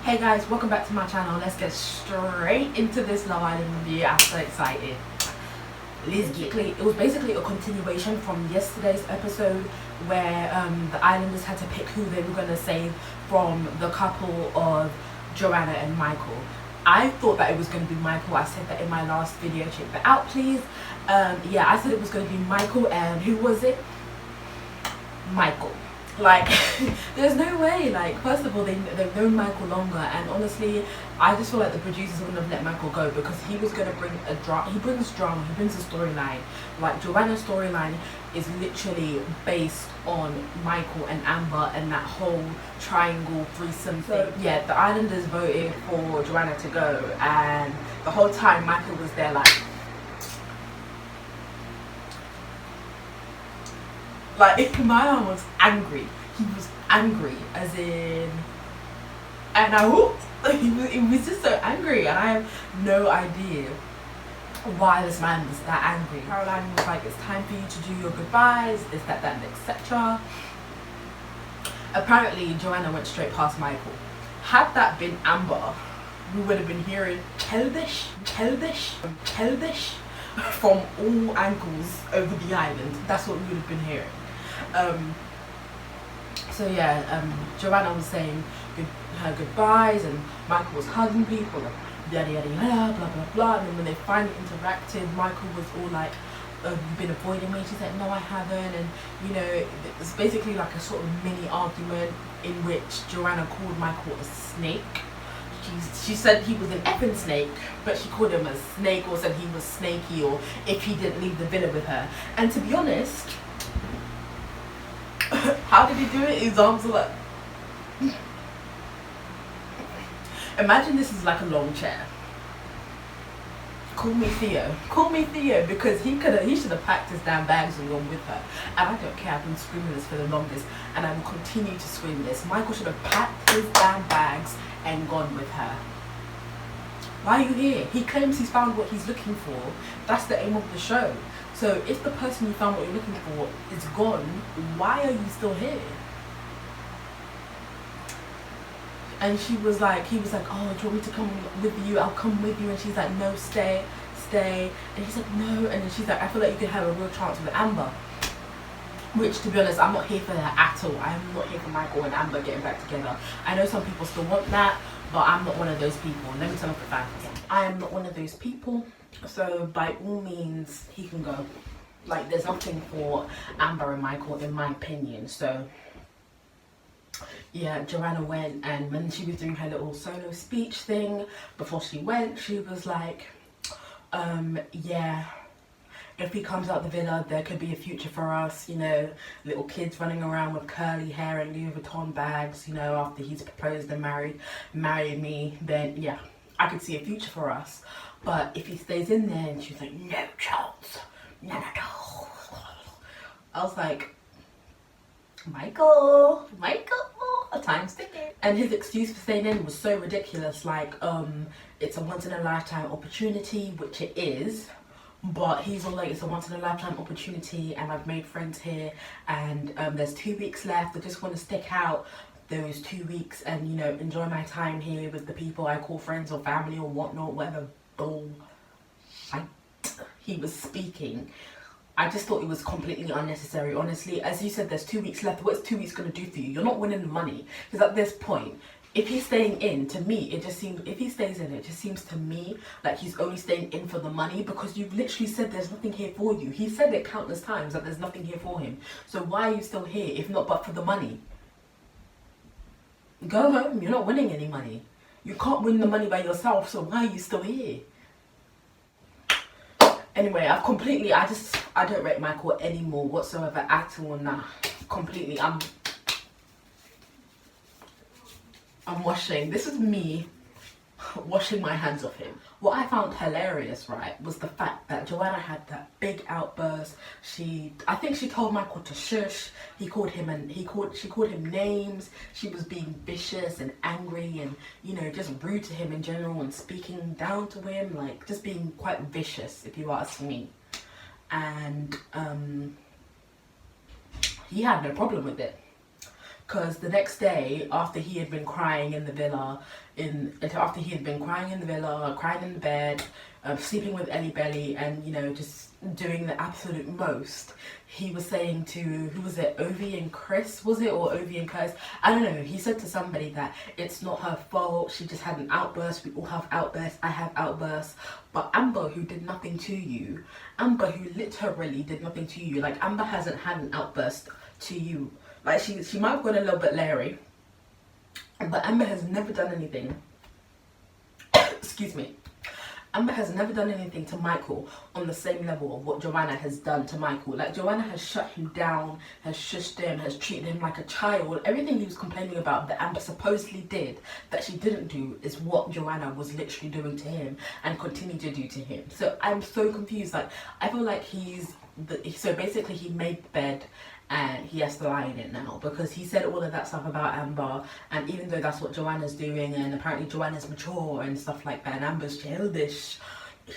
Hey guys, welcome back to my channel. Let's get straight into this Love Island review. I'm so excited. It was basically a continuation from yesterday's episode where the Islanders had to pick who they were going to save from the couple of Joanna and Michael. I thought that it was going to be Michael. I said that in my last video. Check that out, please. Yeah, I said it was going to be Michael, and who was it? Michael. Like, there's no way. Like, first of all, they've known Michael longer, and honestly, I just feel like the producers wouldn't have let Michael go because he was going to bring a drama. He brings drama, he brings a storyline. Like, Joanna's storyline is literally based on Michael and Amber and that whole triangle threesome thing. Yeah, the Islanders voted for Joanna to go, and the whole time Michael was there like my mom was angry. He was angry, as in, and he was just so angry, and I have no idea why this man was that angry. Caroline was like, it's time for you to do your goodbyes, this, that, and etc. Apparently, Joanna went straight past Michael. Had that been Amber, we would have been hearing Keldish from all angles over the island. That's what we would have been hearing. So yeah, Joanna was saying her goodbyes, and Michael was hugging people, like yada yada yada, blah blah blah. And then when they finally interacted, Michael was all like, "You've been avoiding me." She's like, "No, I haven't." And you know, it's basically like a sort of mini argument in which Joanna called Michael a snake. She said he was an effing snake, but she called him a snake, or said he was snaky, or if he didn't leave the villa with her. And to be honest, how did he do it? His arms are like, imagine this is like a long chair. Call me Theo, because he should have packed his damn bags and gone with her. And I don't care, I've been screaming this for the longest, and I will continue to scream this. Michael should have packed his damn bags and gone with her. Why are you here? He claims he's found what he's looking for. That's the aim of the show. So if the person you found what you're looking for is gone, why are you still here? And he was like, "Oh, do you want me to come with you? I'll come with you." And she's like, "No, stay. And he's like, "No." And then she's like, "I feel like you could have a real chance with Amber." Which, to be honest, I'm not here for that at all. I'm not here for Michael and Amber getting back together. I know some people still want that, but I'm not one of those people. Let me turn off the fan again. I am not one of those people. So by all means, he can go. Like, there's nothing for Amber and Michael, in my opinion. So yeah, Joanna went, and when she was doing her little solo speech thing, before she went, she was like, yeah, if he comes out the villa, there could be a future for us, you know, little kids running around with curly hair and Louis Vuitton bags, you know, after he's proposed and married me, then yeah, I could see a future for us. But if he stays in there, and she's like, no chance, no. I was like, Michael, time's ticking. And his excuse for staying in was so ridiculous, like, it's a once in a lifetime opportunity, which it is. But he's all like, it's a once in a lifetime opportunity, and I've made friends here, and there's 2 weeks left. I just want to stick out those 2 weeks and, you know, enjoy my time here with the people I call friends or family or whatnot, whatever bullshit he was speaking. I just thought it was completely unnecessary, honestly. As you said, there's 2 weeks left. What's 2 weeks going to do for you? You're not winning the money. Because at this point, if he's staying in, to me, it just seems to me like he's only staying in for the money, because you've literally said there's nothing here for you. He said it countless times that there's nothing here for him. So why are you still here, if not but for the money? Go home. You're not winning any money. You can't win the money by yourself, so why are you still here? Anyway, I don't rate Michael anymore whatsoever at all. Nah, completely. I'm washing. This is me washing my hands off him. What I found hilarious, right, was the fact that Joanna had that big outburst. I think she told Michael to shush. She called him names. She was being vicious and angry and, you know, just rude to him in general and speaking down to him, like just being quite vicious, if you ask me. And he had no problem with it. because the next day, after he had been crying in the villa, crying in the bed, sleeping with Ellie Belly, and just doing the absolute most, he was saying to, who was it, Ovi and Chris, was it, or Ovi and Curtis? I don't know. He said to somebody that it's not her fault. She just had an outburst. We all have outbursts. I have outbursts. But Amber, who did nothing to you, Amber, who literally did nothing to you, like Amber hasn't had an outburst to you. Like she might have gone a little bit leery, but Amber has never done anything. Excuse me. Amber has never done anything to Michael on the same level of what Joanna has done to Michael. Like, Joanna has shut him down, has shushed him, has treated him like a child. Everything he was complaining about that Amber supposedly did, that she didn't do, is what Joanna was literally doing to him and continue to do to him. So I'm so confused. Like, I feel like so basically he made the bed and he has to lie in it now, because he said all of that stuff about Amber, and even though that's what Joanna's doing, and apparently Joanna's mature and stuff like that, and Amber's childish,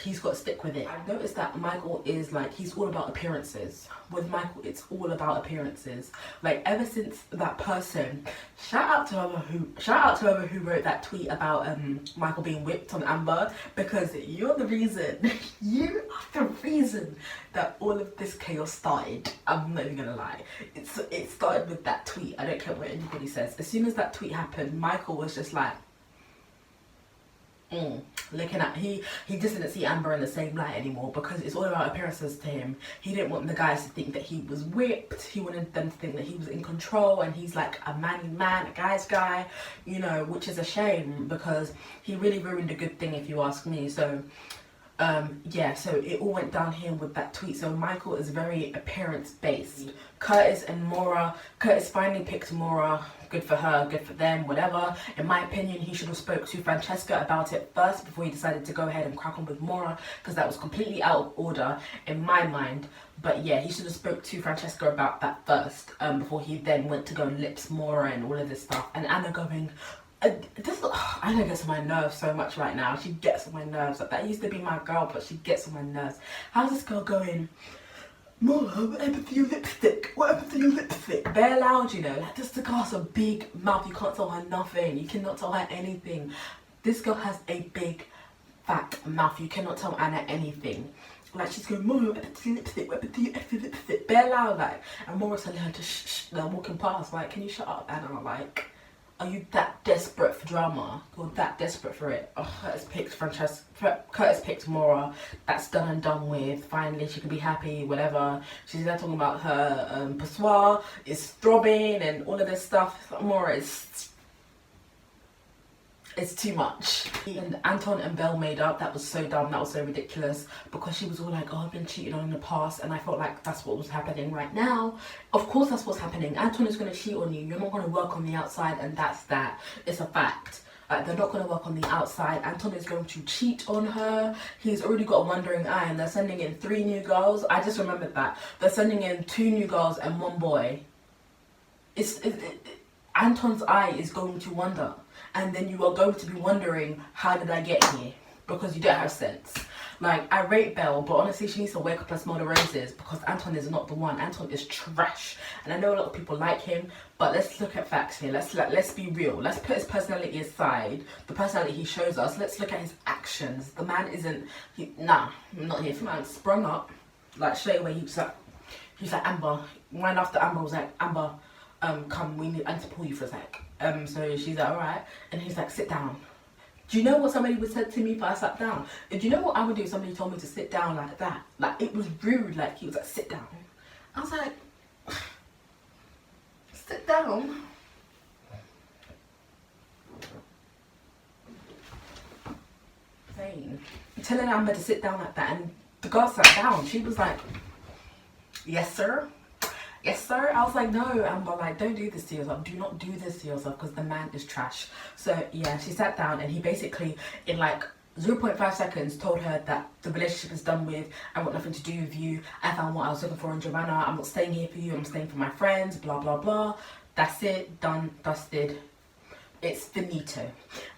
he's got to stick with it. I've noticed that Michael is like, he's all about appearances. With Michael, it's all about appearances. Like, ever since that person, shout out to whoever who wrote that tweet about Michael being whipped on Amber, because you're the reason you are the reason that all of this chaos started. I'm not even gonna lie, it started with that tweet. I don't care what anybody says. As soon as that tweet happened, Michael was just like, looking at, he just didn't see Amber in the same light anymore, because it's all about appearances to him. He didn't want the guys to think that he was whipped. He wanted them to think that he was in control, and he's like a manly man, a guy's guy, which is a shame, because he really ruined a good thing, if you ask me. So yeah, so it all went downhill with that tweet. So Michael is very appearance based. Curtis finally picked Maura. Good for her, good for them, whatever. In my opinion, he should have spoke to Francesca about it first before he decided to go ahead and crack on with Maura, because that was completely out of order in my mind. But yeah, he should have spoke to Francesca about that first, before he then went to go and lips Maura and all of this stuff. And Anna going, Anna gets on my nerves so much right now. She gets on my nerves. Like, that used to be my girl, but she gets on my nerves. How's this girl going, Maura, what happened to your lipstick? What happened to your lipstick? Bare loud, like, this girl has a big mouth. You can't tell her nothing. You cannot tell her anything. This girl has a big, fat mouth. You cannot tell Anna anything. Like, she's going, Maura, what happened to your lipstick? What happened to your lipstick? Bare loud, like. And Maura's telling her to shh. They're walking past, like, can you shut up, Anna? Like, are you that desperate for drama? You're that desperate for it? Oh, Curtis picked Maura. That's done and done with. Finally, she can be happy, whatever. She's there talking about her pissoir is throbbing and all of this stuff. Maura is... it's too much. And Anton and Belle made up. That was so dumb. That was so ridiculous, because she was all like, oh, I've been cheated on in the past, and I felt like that's what was happening right now. Of course that's what's happening. Anton is going to cheat on you. You're not going to work on the outside, and that's that. It's a fact. They're not going to work on the outside. Anton is going to cheat on her. He's already got a wandering eye, and they're sending in 3 new girls. I just remembered that. They're sending in 2 new girls and 1 boy. Anton's eye is going to wander. And then you are going to be wondering, how did I get here? Because you don't have sense. Like, I rate Belle, but honestly, she needs to wake up and smell the roses, because Anton is not the one. Anton is trash. And I know a lot of people like him, but let's look at facts here. Let's be real. Let's put his personality aside, the personality he shows us. Let's look at his actions. The man isn't... Nah, I'm not here for man. Sprung up, like, straight away. He was like, Amber. Right after Amber was like, Amber, come, I need to pull you for a sec. So she's like, alright, and he's like, sit down. Do you know what somebody would say to me if I sat down? Do you know what I would do if somebody told me to sit down like that? Like, it was rude. Like, he was like, sit down. I was like, sit down? Insane. Telling Amber to sit down like that, and the girl sat down. She was like, yes sir. Yes sir. I was like, no, Amber, like, don't do this to yourself. Do not do this to yourself, because the man is trash. So yeah, she sat down, and he basically, in like 0.5 seconds, told her that the relationship is done with. I want nothing to do with you. I found what I was looking for in Joanna. I'm not staying here for you. I'm staying for my friends, blah blah blah. That's it. Done, dusted. It's finito.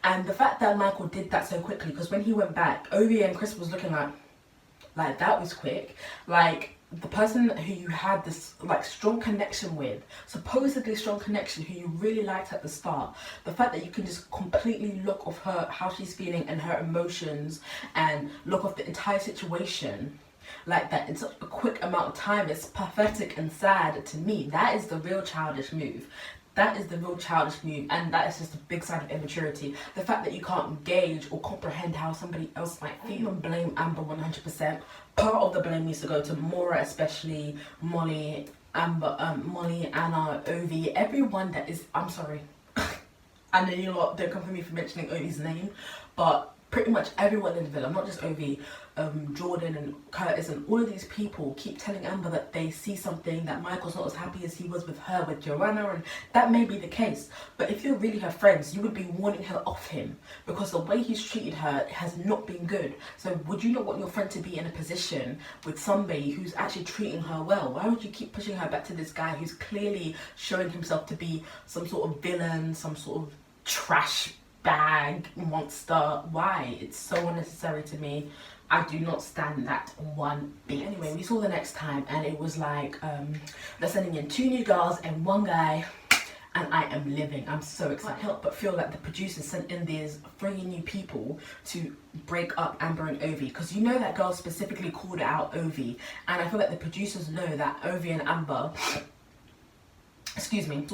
And the fact that Michael did that so quickly, because when he went back, Ovi and Chris was looking like that was quick. Like, the person who you had this like strong connection with, supposedly strong connection, who you really liked at the start, the fact that you can just completely look off her, how she's feeling and her emotions, and look off the entire situation like that in such a quick amount of time, is pathetic and sad to me. That is the real childish move. That is the real childish move, and that is just a big sign of immaturity. The fact that you can't gauge or comprehend how somebody else might feel. I don't blame Amber 100%. Part of the blame needs to go to Maura, especially Molly, Amber, Molly, Anna, Ovi, everyone that is. I'm sorry. I know you lot don't come for me for mentioning Ovi's name, but pretty much everyone in the villa, not just Ovi, Jordan and Curtis and all of these people keep telling Amber that they see something, that Michael's not as happy as he was with her, with Joanna, and that may be the case. But if you're really her friends, you would be warning her off him, because the way he's treated her has not been good. So would you not want your friend to be in a position with somebody who's actually treating her well? Why would you keep pushing her back to this guy who's clearly showing himself to be some sort of villain, some sort of trash bag monster? Why? It's so unnecessary to me. I do not stand that one bit. Anyway, we saw the next time and it was like they're sending in 2 new girls and 1 guy, and I am living. I'm so excited. I can't help but feel like the producers sent in these 3 new people to break up Amber and Ovi, because you know that girl specifically called out Ovi, and I feel like the producers know that Ovi and Amber, excuse me,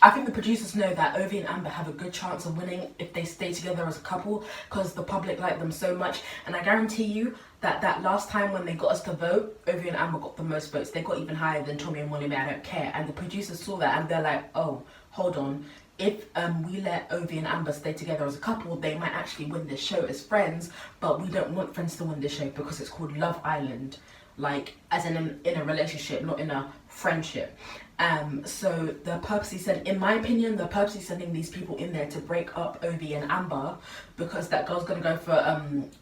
I think the producers know that Ovi and Amber have a good chance of winning if they stay together as a couple, because the public like them so much. And I guarantee you that last time when they got us to vote, Ovi and Amber got the most votes. They got even higher than Tommy and Molly May. I don't care. And the producers saw that and they're like, oh, hold on. If we let Ovi and Amber stay together as a couple, they might actually win this show as friends. But we don't want friends to win this show because it's called Love Island. Like, as in a relationship, not in a friendship. So they're purposely in my opinion, they're purposely sending these people in there to break up Ovi and Amber, because that girl's gonna go for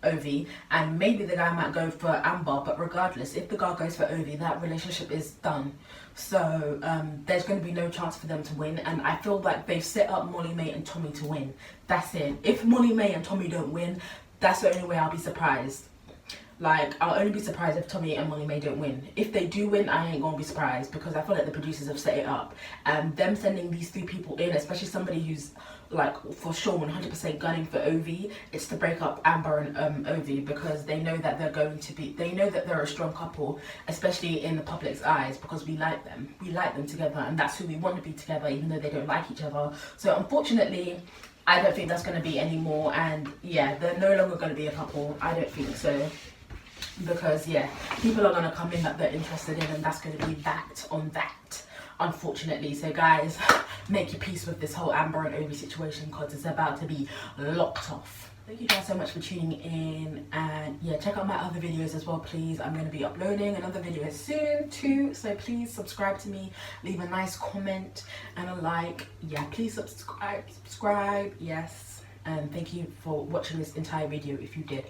Ovi, and maybe the guy might go for Amber, but regardless, if the girl goes for Ovi, that relationship is done. So there's going to be no chance for them to win, and I feel like they've set up Molly May and Tommy to win. That's it. If Molly May and Tommy don't win, that's the only way I'll be surprised. Like, I'll only be surprised if Tommy and Molly May don't win. If they do win, I ain't gonna be surprised, because I feel like the producers have set it up. And them sending these 3 people in, especially somebody who's like for sure 100% gunning for Ovi, it's to break up Amber and Ovi, because they know that they know that they're a strong couple, especially in the public's eyes, because we like them together, and that's who we want to be together, even though they don't like each other. So unfortunately, I don't think that's going to be anymore, and yeah, they're no longer going to be a couple. I don't think so. Because yeah, people are going to come in that they're interested in, and that's going to be that on that, unfortunately. So guys, make your peace with this whole Amber and Ovi situation, because it's about to be locked off. Thank you guys so much for tuning in, and yeah, check out my other videos as well, please. I'm going to be uploading another video soon too, so please subscribe to me, leave a nice comment and a like. Yeah, please subscribe, yes, and thank you for watching this entire video if you did.